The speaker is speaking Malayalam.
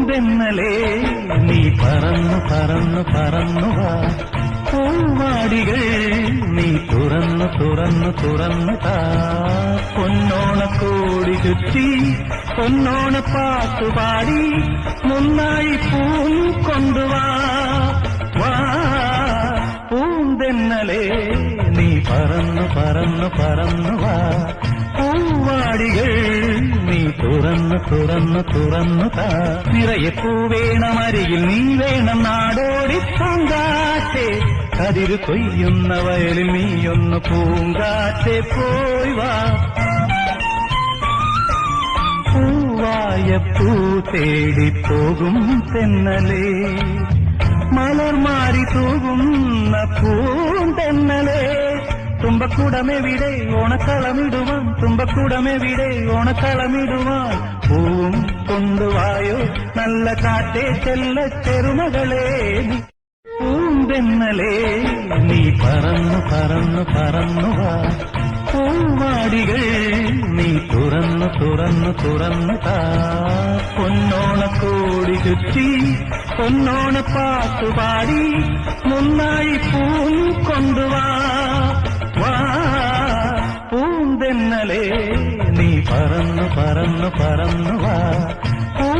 പൂന്തെന്നലേ നീ പറന്നു പറന്നു പറന്നു വാ പൂവാടികൾ നീ തുറന്നു തുറന്നു തുറന്നു താ പൊന്നോണക്കോടി ചുറ്റി പൊന്നോണ പാട്ടുപാടി മുന്നാഴി പൂൻ കൊണ്ടുവാ വാ പൂന്തെന്നലേ നീ പറന്നു പറന്നു പറന്നു വാ പൂവാടികൾ നീ തുറന്നു തുറന്നു തുറന്നു താ നിറയെ പൂവേണം അരികിൽ നീ വേണം നാടോടി പൂങ്കാറ്റേ കതിര് കൊയ്യുന്ന വയലിൽ നീയൊന്ന് പൂങ്കാറ്റെ പോയി വാ പൂവായ പൂ തേടി പോകും തെന്നലേ മലർമാരി തൂകുന്ന പൂന്തെന്നലേ തുമ്പക്കുടമെവിടെ ഓണക്കളമിടുവാൻ തുമ്പക്കുടമെവിടെ ഓണക്കളമിടുവാൻ പൂവും കൊണ്ടുവായോ നല്ല കാറ്റേ ചെല്ല ചെറുമകളേ പൂന്തെന്നലേ നീ പറന്നു പറന്നു പറന്നു വാ പൂവാടികൾ നീ തുറന്നു തുറന്നു തുറന്നു താ പൊന്നോണക്കോടി ചുറ്റി പൊന്നോണ പാട്ടുപാടി മുന്നാഴി പൂൻ കൊണ്ടുവാ വാ പൂന്തെന്നലേ നീ പറന്നു പറന്നു പറന്നു വാ